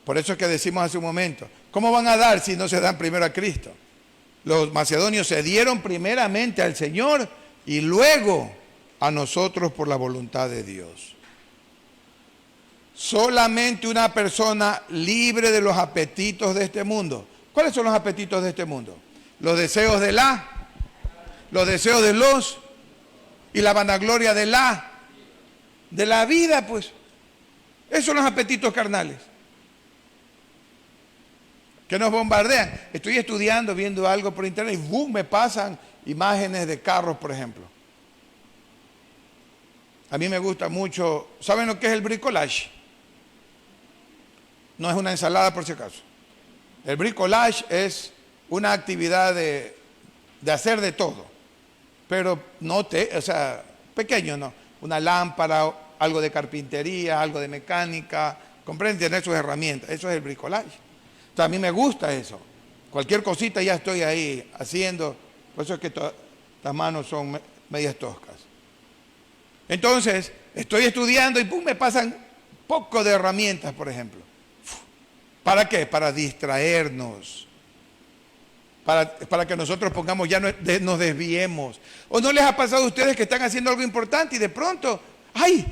Por eso es que decimos hace un momento, ¿cómo van a dar si no se dan primero a Cristo? Los macedonios se dieron primeramente al Señor y luego a nosotros por la voluntad de Dios. Solamente una persona libre de los apetitos de este mundo. ¿Cuáles son los apetitos de este mundo? Los deseos los deseos de los y la vanagloria de la vida, pues. Esos son los apetitos carnales que nos bombardean. Estoy estudiando, viendo algo por internet y ¡bum! Me pasan imágenes de carros, por ejemplo. A mí me gusta mucho. ¿Saben lo que es el bricolage? No es una ensalada, por si acaso. El bricolage es una actividad de hacer de todo, pero pequeño, ¿no? Una lámpara, algo de carpintería, algo de mecánica, comprenden, tener sus herramientas. Eso es el bricolage. Entonces, a mí me gusta eso. Cualquier cosita ya estoy ahí haciendo. Por eso es que las manos son medias toscas. Entonces, estoy estudiando y ¡pum! Me pasan poco de herramientas, por ejemplo. ¿Para qué? Para distraernos. Para que nosotros pongamos, ya nos desviemos. ¿O no les ha pasado a ustedes que están haciendo algo importante y de pronto, ¡ay!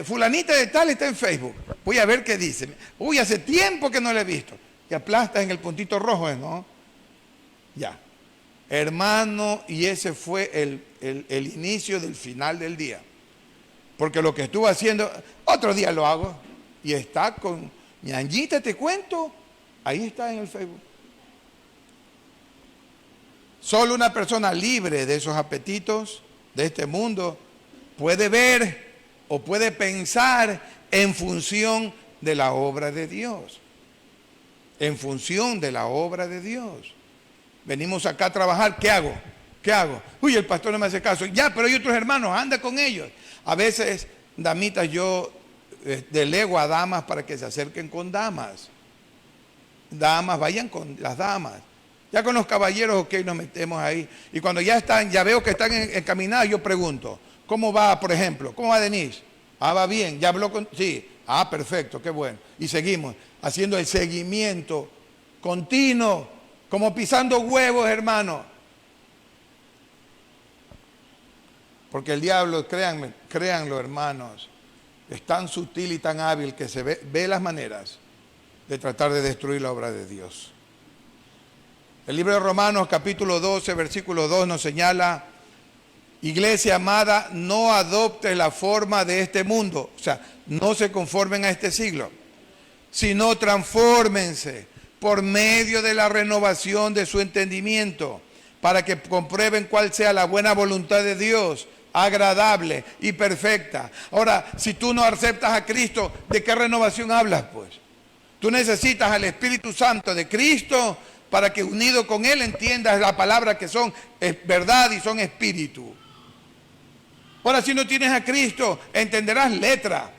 Fulanita de tal está en Facebook. Voy a ver qué dice. Uy, hace tiempo que no la he visto. Y aplastas en el puntito rojo, ¿no? Ya. Hermano, y ese fue el inicio del final del día. Porque lo que estuve haciendo, otro día lo hago. Y está con ñañita, te cuento. Ahí está en el Facebook. Solo una persona libre de esos apetitos de este mundo puede ver o puede pensar en función de la obra de Dios. En función de la obra de Dios. Venimos acá a trabajar, ¿qué hago? ¿Qué hago? Uy, el pastor no me hace caso. Ya, pero hay otros hermanos, anda con ellos. A veces, damitas, yo delego a damas para que se acerquen con damas. Damas, vayan con las damas. Ya con los caballeros, ok, nos metemos ahí. Y cuando ya están, ya veo que están encaminados, yo pregunto, ¿cómo va, por ejemplo? ¿Cómo va Denise? Ah, va bien, ya habló con... Sí, ah, perfecto, qué bueno. Y seguimos haciendo el seguimiento continuo, como pisando huevos, hermano. Porque el diablo, créanme, créanlo, hermanos, es tan sutil y tan hábil que se ve las maneras de tratar de destruir la obra de Dios. El libro de Romanos, capítulo 12, versículo 2, nos señala: iglesia amada, no adopte la forma de este mundo, o sea, no se conformen a este siglo, sino transfórmense por medio de la renovación de su entendimiento, para que comprueben cuál sea la buena voluntad de Dios, agradable y perfecta. Ahora, si tú no aceptas a Cristo, ¿de qué renovación hablas, pues? Tú necesitas al Espíritu Santo de Cristo para que unido con Él entiendas la palabra que son verdad y son espíritu. Ahora, si no tienes a Cristo, entenderás letra.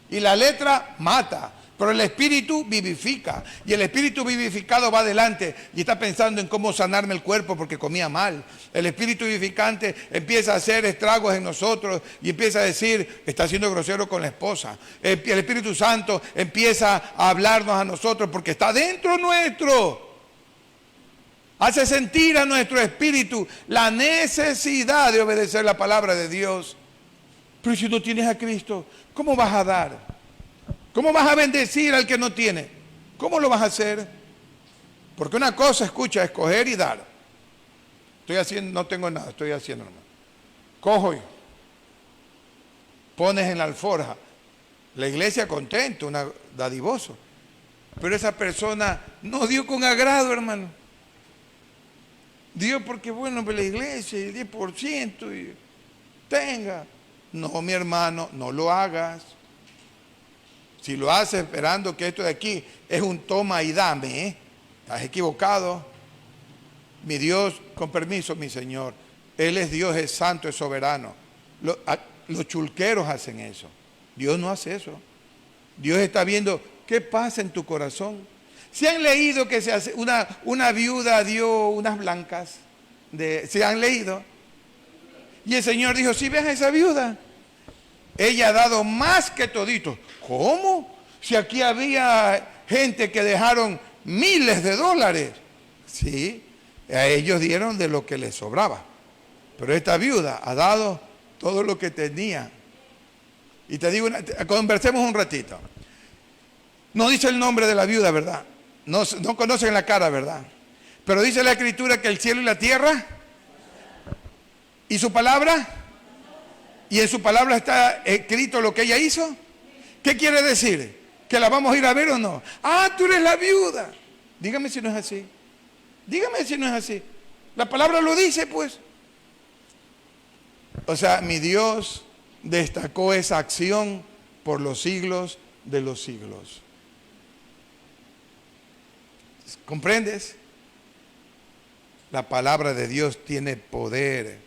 Y la letra mata. Pero el Espíritu vivifica. Y el Espíritu vivificado va adelante y está pensando en cómo sanarme el cuerpo porque comía mal. El Espíritu vivificante empieza a hacer estragos en nosotros y empieza a decir, está siendo grosero con la esposa. El Espíritu Santo empieza a hablarnos a nosotros porque está dentro nuestro. Hace sentir a nuestro espíritu la necesidad de obedecer la palabra de Dios. Pero si no tienes a Cristo, ¿cómo vas a dar? ¿Cómo vas a bendecir al que no tiene? ¿Cómo lo vas a hacer? Porque una cosa, escucha, es coger y dar. Estoy haciendo, no tengo nada, estoy haciendo nomás. Cojo y pones en la alforja. La iglesia contento, dadivoso. Pero esa persona no dio con agrado, hermano. Dio porque, bueno, la iglesia, el 10% y tenga. No, mi hermano, no lo hagas. Si lo haces esperando que esto de aquí es un toma y dame, estás equivocado. Mi Dios, con permiso, mi Señor, Él es Dios, es santo, es soberano. Los chulqueros hacen eso. Dios no hace eso. Dios está viendo qué pasa en tu corazón. ¿Se han leído que una viuda dio unas blancas? ¿Se han leído? Y el Señor dijo, si ves a esa viuda, ella ha dado más que todito. ¿Cómo? Si aquí había gente que dejaron miles de dólares. Sí, a ellos dieron de lo que les sobraba. Pero esta viuda ha dado todo lo que tenía. Y te digo, conversemos un ratito. No dice el nombre de la viuda, ¿verdad? No conocen la cara, ¿verdad? Pero dice la Escritura que el cielo y la tierra y su palabra, y en su palabra está escrito lo que ella hizo. ¿Qué quiere decir? ¿Que la vamos a ir a ver o no? Ah, tú eres la viuda. Dígame si no es así. Dígame si no es así. La palabra lo dice, pues. O sea, mi Dios destacó esa acción por los siglos de los siglos. ¿Comprendes? La palabra de Dios tiene poder.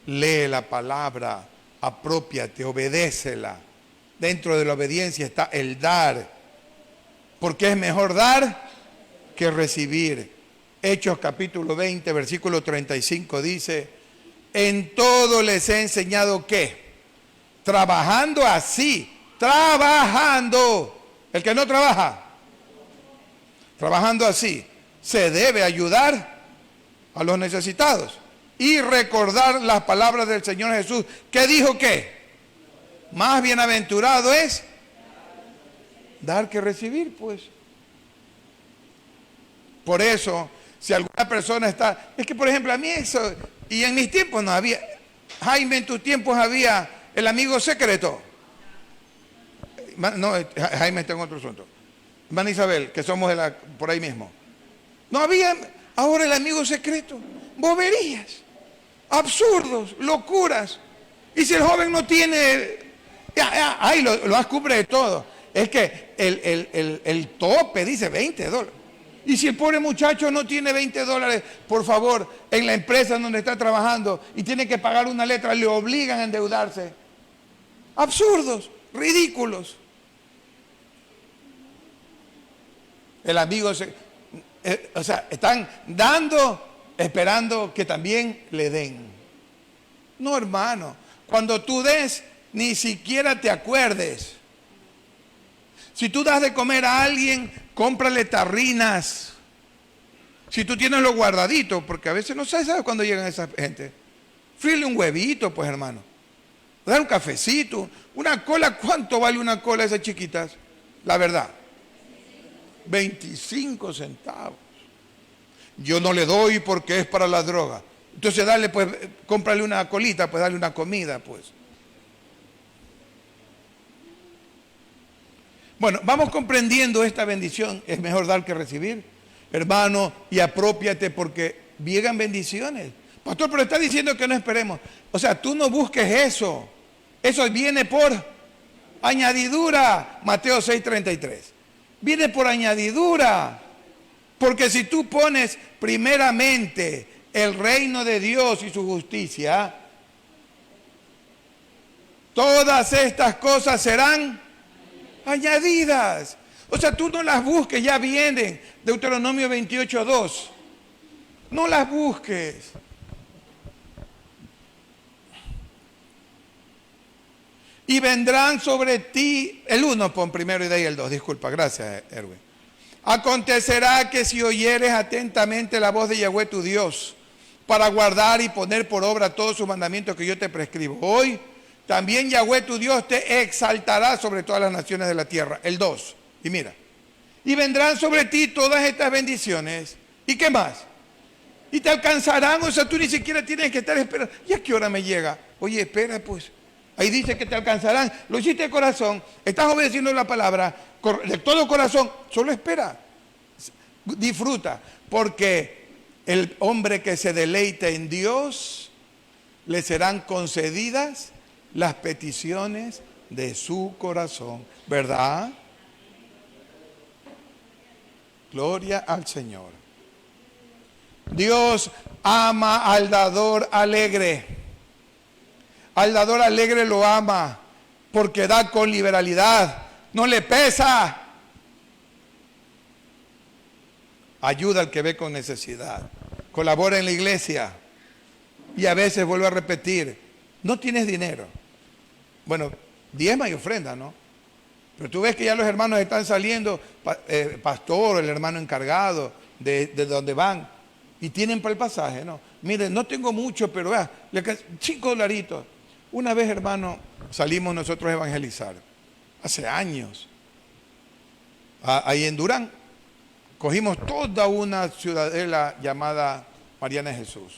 Lee la palabra, aprópiate, obedécela. Dentro de la obediencia está el dar. Porque es mejor dar que recibir. Hechos capítulo 20, versículo 35 dice, en todo les he enseñado que, trabajando así, trabajando, el que no trabaja, trabajando así, se debe ayudar a los necesitados y recordar las palabras del Señor Jesús, que dijo que más bienaventurado es dar que recibir, pues. Por eso, si alguna persona está, es que por ejemplo a mí eso, y en mis tiempos no había, Jaime, en tus tiempos había el amigo secreto. No, Jaime está en otro asunto. Hermana Isabel, que somos por ahí mismo. No había, ahora el amigo secreto, boberías, absurdos, locuras. Y si el joven no tiene Ahí lo cubre de todo. Es que el tope dice $20. Y si el pobre muchacho no tiene $20, por favor, en la empresa donde está trabajando y tiene que pagar una letra, le obligan a endeudarse. Absurdos, ridículos. El amigo están dando, esperando que también le den. No, hermano, cuando tú des, ni siquiera te acuerdes. Si tú das de comer a alguien, cómprale tarrinas. Si tú tienes los guardaditos, porque a veces no sabes cuándo llegan esa gente. Fríele un huevito, pues, hermano. Dar un cafecito, una cola. ¿Cuánto vale una cola esas chiquitas? La verdad. 25 centavos. Yo no le doy porque es para la droga. Entonces dale, pues, cómprale una colita, pues dale una comida, pues. Bueno, vamos comprendiendo esta bendición. Es mejor dar que recibir, hermano, y apropiate porque llegan bendiciones. Pastor, pero está diciendo que no esperemos. O sea, tú no busques eso. Eso viene por añadidura. Mateo 6:33. Viene por añadidura. Porque si tú pones primeramente el reino de Dios y su justicia, todas estas cosas serán añadidas. O sea, tú no las busques, ya vienen. Deuteronomio 28:2. No las busques. Y vendrán sobre ti, el 1 pon primero y de ahí el 2, disculpa, gracias Erwin. Acontecerá que si oyeres atentamente la voz de Yahweh tu Dios, para guardar y poner por obra todos sus mandamientos que yo te prescribo hoy, también Yahweh tu Dios te exaltará sobre todas las naciones de la tierra. El 2, y mira, y vendrán sobre ti todas estas bendiciones. ¿Y qué más? Y te alcanzarán, o sea, tú ni siquiera tienes que estar esperando. ¿Y a qué hora me llega? Oye, espera pues. Ahí dice que te alcanzarán. Lo hiciste de corazón. Estás obedeciendo la palabra de todo corazón. Solo espera. Disfruta. Porque el hombre que se deleita en Dios, le serán concedidas las peticiones de su corazón. ¿Verdad? Gloria al Señor. Dios ama al dador alegre. Al dador alegre lo ama porque da con liberalidad, no le pesa. Ayuda al que ve con necesidad. Colabora en la iglesia. Y a veces, vuelvo a repetir, no tienes dinero. Bueno, diezma y ofrenda, ¿no? Pero tú ves que ya los hermanos están saliendo, pastor, el hermano encargado de donde van, y tienen para el pasaje, ¿no? Miren, no tengo mucho, pero vea, $5. Una vez, hermano, salimos nosotros a evangelizar, hace años, ahí en Durán. Cogimos toda una ciudadela llamada Mariana de Jesús.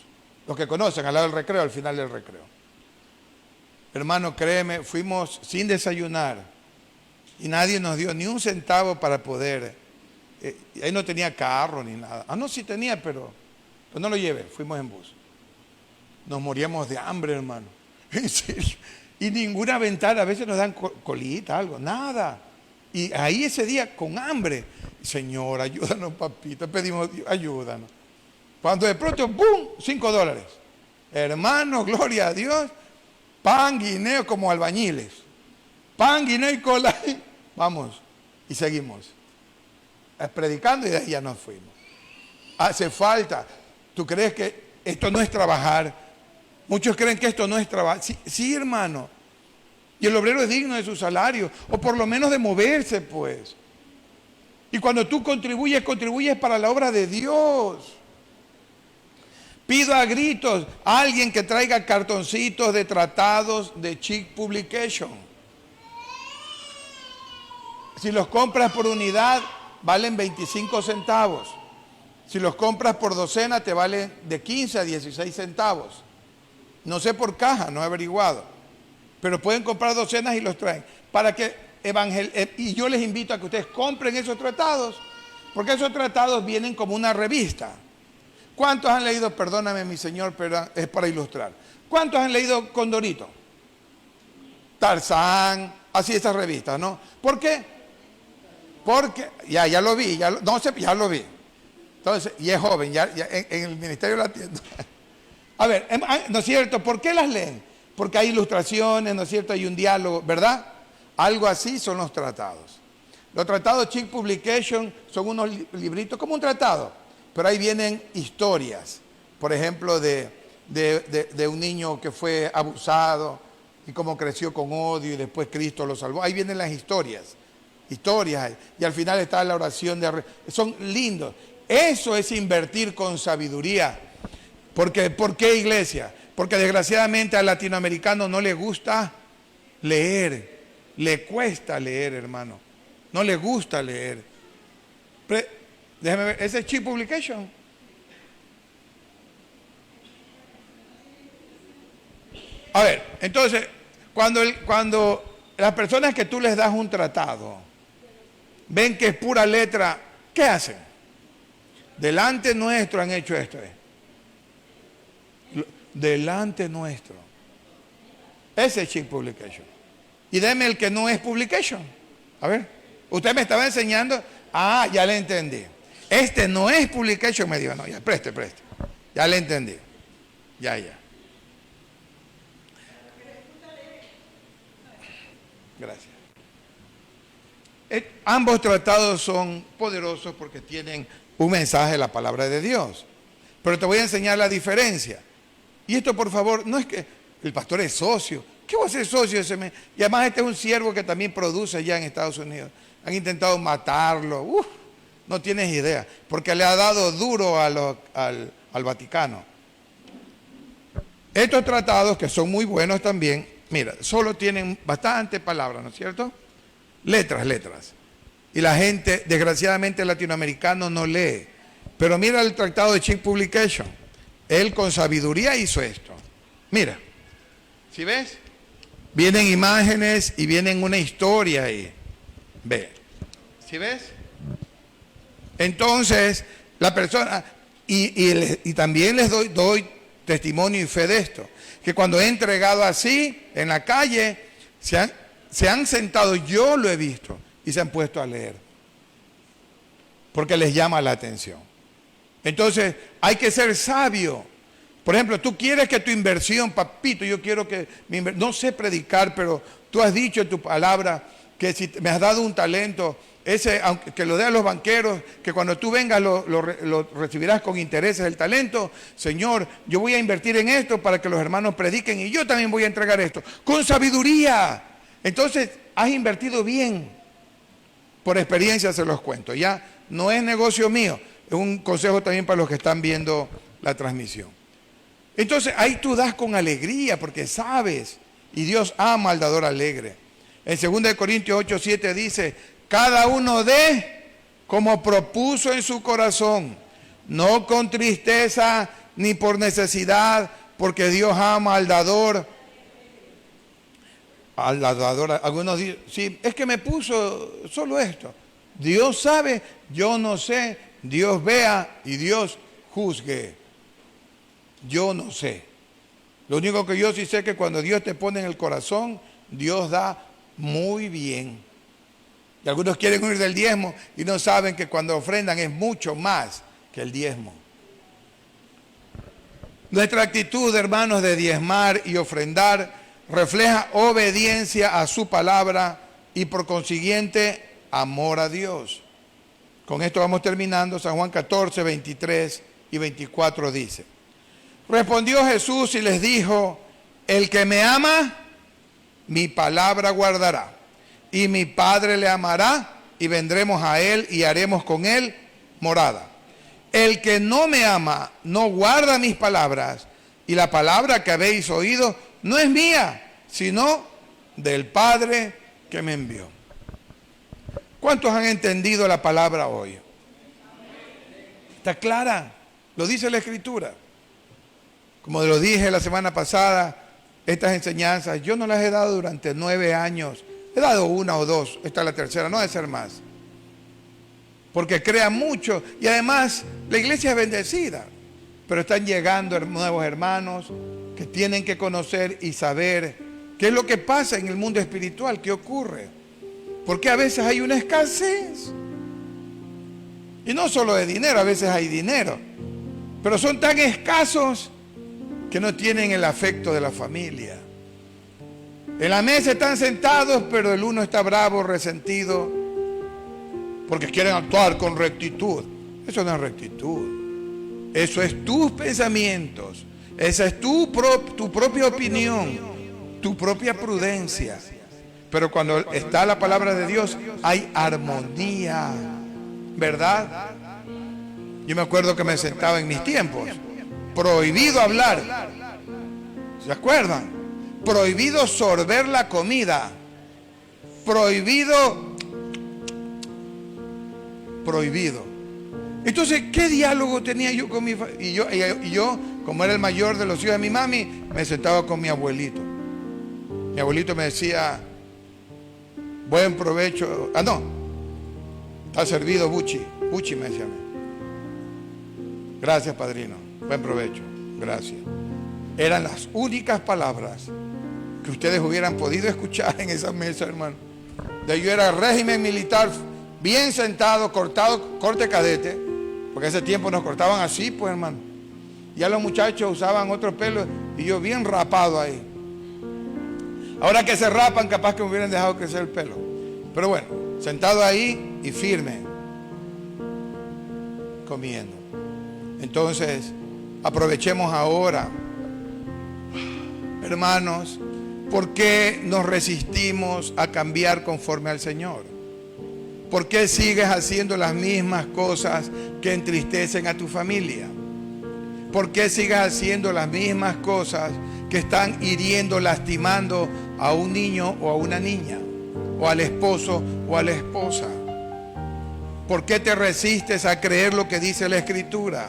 Los que conocen, al lado del recreo, al final del recreo. Hermano, créeme, fuimos sin desayunar y nadie nos dio ni un centavo para poder. Ahí no tenía carro ni nada. No, sí tenía, pero no lo llevé, fuimos en bus. Nos moríamos de hambre, hermano. En serio. Y ninguna ventana, a veces nos dan colita, algo, nada. Y ahí ese día con hambre, Señor, ayúdanos, papito, pedimos, ayúdanos. Cuando de pronto, ¡bum!, $5. Hermano, gloria a Dios, pan, guineo como albañiles. Pan, guineo y cola. Vamos, y seguimos. Predicando y de ahí ya nos fuimos. Hace falta. ¿Tú crees que esto no es trabajar? Muchos creen que esto no es trabajo. Sí, hermano. Y el obrero es digno de su salario, o por lo menos de moverse, pues. Y cuando tú contribuyes para la obra de Dios. Pido a gritos a alguien que traiga cartoncitos de tratados de Chick Publication. Si los compras por unidad, valen 25 centavos. Si los compras por docena, te valen de 15 a 16 centavos. No sé por caja, no he averiguado. Pero pueden comprar docenas y los traen. Para que y yo les invito a que ustedes compren esos tratados, porque esos tratados vienen como una revista. ¿Cuántos han leído, perdóname mi señor, pero es para ilustrar? ¿Cuántos han leído Condorito? Tarzán, así esas revistas, ¿no? ¿Por qué? Porque, ya lo vi, no sé, ya lo vi. Entonces, y es joven, en el ministerio la atiendo. A ver, ¿no es cierto? ¿Por qué las leen? Porque hay ilustraciones, ¿no es cierto? Hay un diálogo, ¿verdad? Algo así son los tratados. Los tratados Chick Publication son unos libritos como un tratado, pero ahí vienen historias. Por ejemplo, de un niño que fue abusado y cómo creció con odio y después Cristo lo salvó. Ahí vienen las historias hay. Y al final está la oración son lindos. Eso es invertir con sabiduría. Porque, ¿por qué, iglesia? Porque desgraciadamente al latinoamericano no le gusta leer. Le cuesta leer, hermano. No le gusta leer. Déjeme ver, ¿ese es Chick Publication? A ver, entonces, cuando las personas que tú les das un tratado ven que es pura letra, ¿qué hacen? Delante nuestro han hecho esto. Delante nuestro. Ese es Chick Publication. Y deme el que no es Publication. A ver, usted me estaba enseñando. Ah, ya le entendí. Este no es Publication, me dijo. No, ya, preste. Ya le entendí. Ya. Gracias. Ambos tratados son poderosos porque tienen un mensaje de la palabra de Dios. Pero te voy a enseñar la diferencia. Y esto, por favor, no es que el pastor es socio. ¿Qué va a ser socio ese mes? Y además este es un siervo que también produce allá en Estados Unidos. Han intentado matarlo. No tienes idea. Porque le ha dado duro al Vaticano. Estos tratados, que son muy buenos también, mira, solo tienen bastante palabras, ¿no es cierto? Letras. Y la gente, desgraciadamente, el latinoamericano no lee. Pero mira el tratado de Chick Publication. Él con sabiduría hizo esto. Mira, ¿sí ves? Vienen imágenes y vienen una historia ahí. Ve, ¿sí ves? Entonces, la persona, y también les doy testimonio y fe de esto, que cuando he entregado así, en la calle, se han sentado, yo lo he visto, y se han puesto a leer. Porque les llama la atención. Entonces, hay que ser sabio. Por ejemplo, tú quieres que tu inversión, papito, yo quiero que no sé predicar, pero tú has dicho en tu palabra que si me has dado un talento, aunque que lo dé a los banqueros, que cuando tú vengas lo recibirás con intereses el talento. Señor, yo voy a invertir en esto para que los hermanos prediquen y yo también voy a entregar esto, con sabiduría. Entonces, has invertido bien. Por experiencia se los cuento, ya no es negocio mío, es un consejo también para los que están viendo la transmisión. Entonces, ahí tú das con alegría porque sabes, y Dios ama al dador alegre. En 2 Corintios 8:7 dice, cada uno dé como propuso en su corazón, no con tristeza ni por necesidad, porque Dios ama al dador. Algunos dicen, sí, es que me puso solo esto. Dios sabe, yo no sé, Dios vea y Dios juzgue. Yo no sé. Lo único que yo sí sé es que cuando Dios te pone en el corazón, Dios da muy bien. Y algunos quieren huir del diezmo y no saben que cuando ofrendan es mucho más que el diezmo. Nuestra actitud, hermanos, de diezmar y ofrendar refleja obediencia a su palabra y por consiguiente amor a Dios. Con esto vamos terminando. San Juan 14, 23 y 24 dice, respondió Jesús y les dijo, el que me ama, mi palabra guardará, y mi Padre le amará, y vendremos a él y haremos con él morada. El que no me ama, no guarda mis palabras, y la palabra que habéis oído no es mía, sino del Padre que me envió. ¿Cuántos han entendido la palabra hoy? ¿Está clara? Lo dice la Escritura. Como lo dije la semana pasada, estas enseñanzas yo no las he dado durante 9 años. He dado 1 o 2, esta es la tercera, no debe ser más. Porque crea mucho y además la iglesia es bendecida. Pero están llegando nuevos hermanos que tienen que conocer y saber ¿Qué es lo que pasa en el mundo espiritual? ¿Qué ocurre? Porque a veces hay una escasez. Y no solo de dinero, a veces hay dinero. Pero son tan escasos que no tienen el afecto de la familia. En la mesa están sentados, pero el uno está bravo, resentido, porque quieren actuar con rectitud. Eso no es rectitud. Eso es tus pensamientos. Esa es tu propia opinión, tu propia prudencia. Pero cuando está la palabra de Dios, hay armonía, ¿verdad? Yo me acuerdo que me sentaba en mis tiempos. Prohibido hablar. ¿Se acuerdan? Prohibido sorber la comida. Prohibido. Entonces, ¿qué diálogo tenía yo con mi familia? Y yo, como era el mayor de los hijos de mi mami, me sentaba con mi abuelito. Mi abuelito me decía, buen provecho. Ah, no. Está servido Buchi. Buchi me decía a mí. Gracias, padrino. Buen provecho. Gracias. Eran las únicas palabras que ustedes hubieran podido escuchar en esa mesa, hermano. De yo era régimen militar, bien sentado, cortado, corte cadete, porque ese tiempo nos cortaban así, pues, hermano. Ya los muchachos usaban otro pelo y yo bien rapado ahí. Ahora que se rapan, capaz que me hubieran dejado crecer el pelo. Pero bueno, sentado ahí y firme, comiendo. Entonces, aprovechemos ahora, hermanos. ¿Por qué nos resistimos a cambiar conforme al Señor? ¿Por qué sigues haciendo las mismas cosas que entristecen a tu familia? ¿Por qué sigues haciendo las mismas cosas que están hiriendo, lastimando a un niño o a una niña? O al esposo o a la esposa. ¿Por qué te resistes a creer lo que dice la Escritura?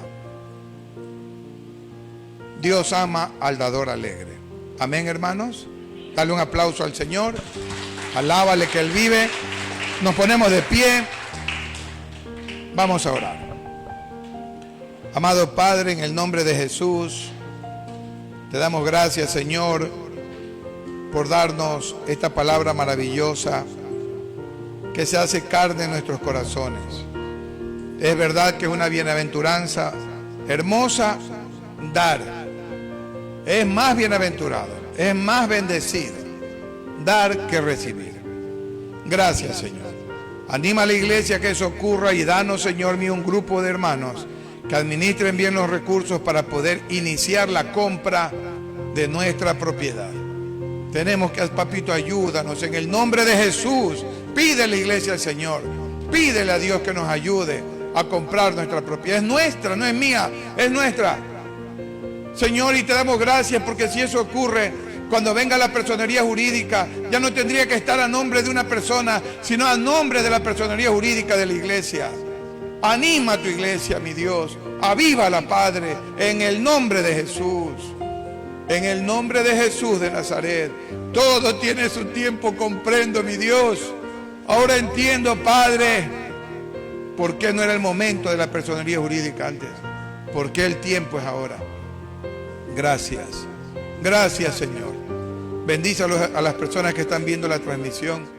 Dios ama al dador alegre. Amén, hermanos. Dale un aplauso al Señor. Alábale que Él vive. Nos ponemos de pie. Vamos a orar. Amado Padre, en el nombre de Jesús, te damos gracias, Señor, por darnos esta palabra maravillosa que se hace carne en nuestros corazones. Es verdad que es una bienaventuranza hermosa dar. Es más bienaventurado, es más bendecido dar que recibir. Gracias, Señor. Anima a la iglesia que eso ocurra y danos, Señor mío, un grupo de hermanos que administren bien los recursos para poder iniciar la compra de nuestra propiedad. Tenemos que, papito, ayúdanos en el nombre de Jesús. Pide a la iglesia al Señor, pídele a Dios que nos ayude a comprar nuestra propiedad. Es nuestra, no es mía, es nuestra. Señor, y te damos gracias porque si eso ocurre, cuando venga la personería jurídica, ya no tendría que estar a nombre de una persona, sino a nombre de la personería jurídica de la iglesia. Anima a tu iglesia, mi Dios. Avívala, Padre, en el nombre de Jesús. En el nombre de Jesús de Nazaret. Todo tiene su tiempo, comprendo, mi Dios. Ahora entiendo, Padre, por qué no era el momento de la personería jurídica antes. Por qué el tiempo es ahora. Gracias. Gracias, Señor. Bendice a las personas que están viendo la transmisión.